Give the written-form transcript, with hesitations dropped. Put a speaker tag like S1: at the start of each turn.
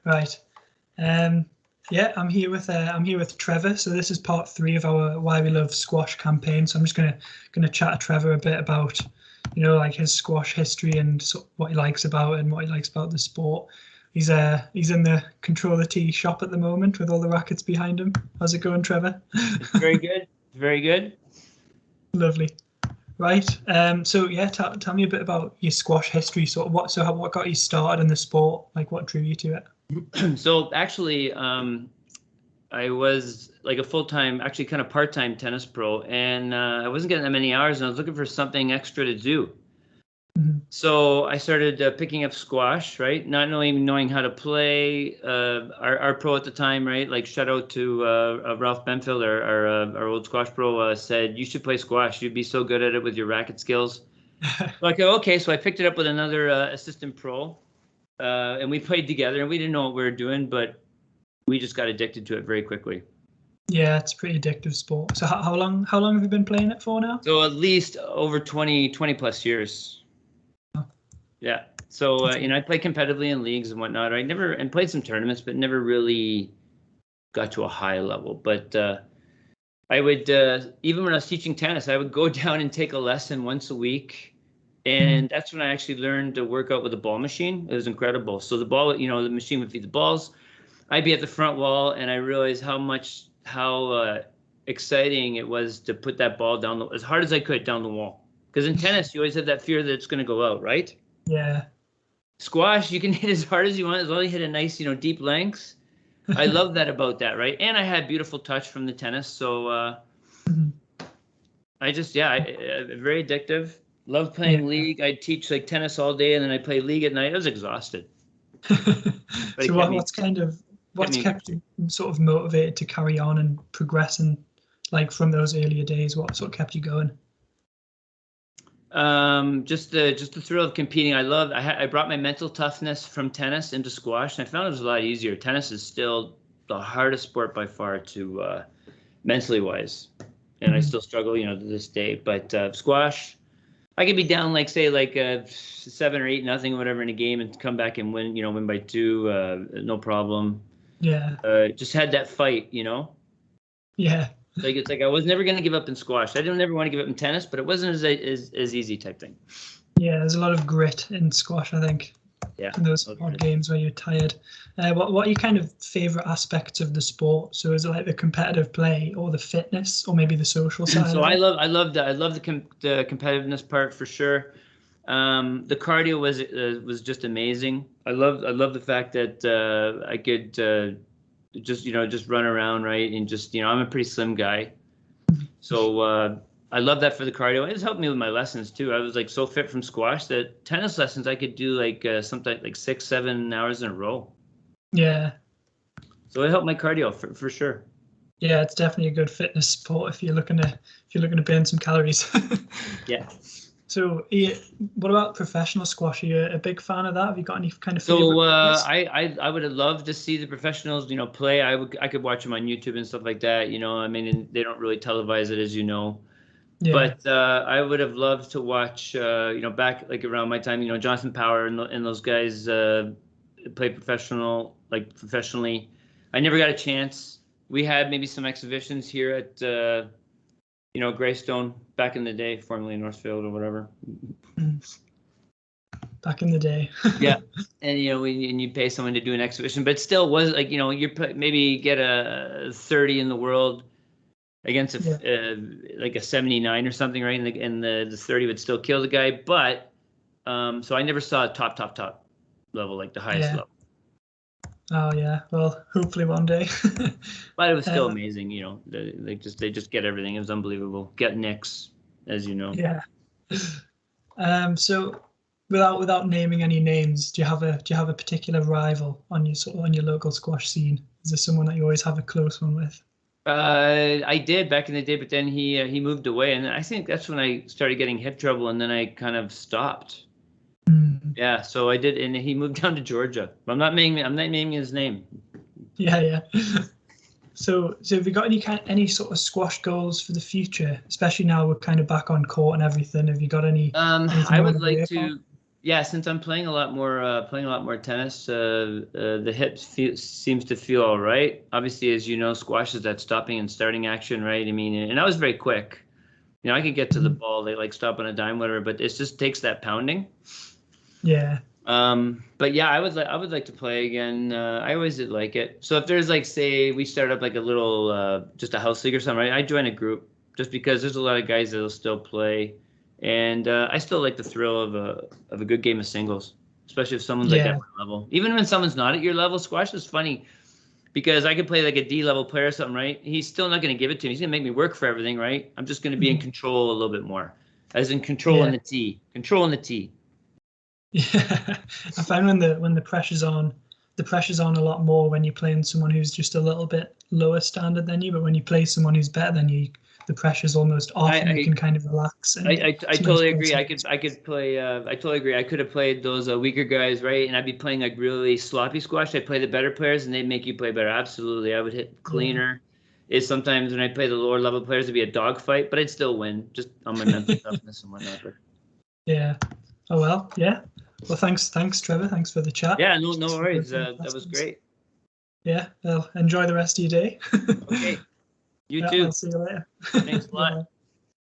S1: Right. Yeah, I'm here with Trevor. So this is part 3 of our Why We Love Squash campaign. So I'm just gonna chat to Trevor a bit about, like his squash history and what he likes about it and what he likes about the sport. He's in the controller tee shop at the moment with all the rackets behind him. How's it going, Trevor?
S2: It's very good. Very good.
S1: Lovely. Right. So yeah, tell me a bit about your squash history. What got you started in the sport? Like, what drew you to it?
S2: So actually, I was like a full-time, actually kind of part-time tennis pro, and I wasn't getting that many hours, and I was looking for something extra to do.
S1: Mm-hmm.
S2: So I started picking up squash, right? Not knowing how to play. Our pro at the time, right? Like, shout out to Ralph Benfield, our old squash pro, said you should play squash. You'd be so good at it with your racket skills. Like, okay, so I picked it up with another assistant pro, and we played together. And we didn't know what we were doing, but we just got addicted to it very quickly.
S1: Yeah, it's a pretty addictive sport. So how long have you been playing it for now?
S2: So at least over 20 plus years. Yeah. So, I played competitively in leagues and whatnot. I never, and played some tournaments, but never really got to a high level. But I would, even when I was teaching tennis, I would go down and take a lesson once a week. And that's when I actually learned to work out with a ball machine. It was incredible. So the ball, the machine would feed the balls. I'd be at the front wall, and I realized how exciting it was to put that ball down as hard as I could down the wall. Because in tennis, you always have that fear that it's going to go out, right?
S1: Yeah.
S2: Squash, you can hit as hard as you want, as long as you hit a nice, deep lengths. I love that about that, right? And I had beautiful touch from the tennis, so I just, very addictive. Love playing league. I'd teach like tennis all day, and then I play league at night. I was exhausted.
S1: So what's kept you sort of motivated to carry on and progress, and like from those earlier days? What sort of kept you going?
S2: Just the thrill of competing. I brought my mental toughness from tennis into squash, and I found it was a lot easier. Tennis is still the hardest sport by far to mentally wise, and I still struggle, to this day. But squash, I could be down like 7 or 8-0, whatever, in a game, and come back and win by 2, no problem.
S1: Yeah.
S2: Just had that fight,
S1: Yeah.
S2: It's like I was never going to give up in squash. I didn't ever want to give up in tennis, but it wasn't as easy type thing.
S1: Yeah, there's a lot of grit in squash, I think.
S2: Yeah.
S1: In those odd games where you're tired. What are your kind of favorite aspects of the sport? So is it like the competitive play, or the fitness, or maybe the social side?
S2: So I love the competitiveness part for sure. The cardio was just amazing. I love the fact that I could just run around, right? And just, I'm a pretty slim guy. So I love that for the cardio. It's helped me with my lessons too. I was like so fit from squash that tennis lessons I could do like something like 6-7 hours in a row.
S1: Yeah. So
S2: it helped my cardio for sure.
S1: Yeah, it's definitely a good fitness sport if you're looking to burn some calories.
S2: Yeah.
S1: So, what about professional squash? Are you a big fan of that? Have you got any kind of
S2: favorite?
S1: So,
S2: I would have loved to see the professionals, play. I could watch them on YouTube and stuff like that. I mean, they don't really televise it, as you know. Yeah. But I would have loved to watch, back like around my time, Jonathan Power and those guys play professionally. I never got a chance. We had maybe some exhibitions here at Greystone back in the day, formerly Northfield or whatever.
S1: Back in the day.
S2: Yeah, and you pay someone to do an exhibition, but it still was like you maybe get a 30 in the world against like a 79 or something, right? And the 30 would still kill the guy, but so I never saw a top level, like the highest level.
S1: Oh yeah, well, hopefully one day.
S2: But it was still amazing, They just get everything. It was unbelievable. Get nicks, as you know.
S1: Yeah. So, without naming any names, do you have a particular rival on your local squash scene? Is there someone that you always have a close one with?
S2: I did back in the day, but then he moved away, and I think that's when I started getting hip trouble, and then I kind of stopped. Yeah, so I did, and he moved down to Georgia. But I'm not naming his name.
S1: Yeah. So have you got any sort of squash goals for the future, especially now we're kind of back on court and everything? Have you got any?
S2: I would like to. yeah, since I'm playing a lot more tennis, the hips seems to feel all right. Obviously, as you know, squash is that stopping and starting action, right? I mean, and I was very quick. You know, I could get to the ball, they like stop on a dime, whatever, but it just takes that pounding.
S1: Yeah.
S2: But yeah, I would like to play again. I always did like it. So if there's like, say, we start up like a little, just a house league or something, right? I join a group just because there's a lot of guys that'll still play, and I still like the thrill of a good game of singles, especially if someone's like at my level. Even when someone's not at your level, squash is funny because I could play like a D level player or something, right? He's still not going to give it to me. He's going to make me work for everything, right? I'm just going to be in control a little bit more, as in controlling the tee, controlling the tee.
S1: Yeah, I find when the pressure's on a lot more when you're playing someone who's just a little bit lower standard than you, but when you play someone who's better than you, the pressure's almost off and you can kind of relax. And
S2: I totally agree. I could play. I totally agree. I could have played those weaker guys, right? And I'd be playing like really sloppy squash. I'd play the better players, and they'd make you play better. Absolutely, I would hit cleaner. Is sometimes when I play the lower level players, it'd be a dogfight, but I'd still win just on my mental toughness and whatnot. But.
S1: Yeah. Oh well. Yeah. Well, thanks, Trevor. Thanks for the chat.
S2: Yeah. No worries. That was great.
S1: Yeah. Well, enjoy the rest of your day.
S2: Okay. You too.
S1: I'll see you later.
S2: Thanks a lot.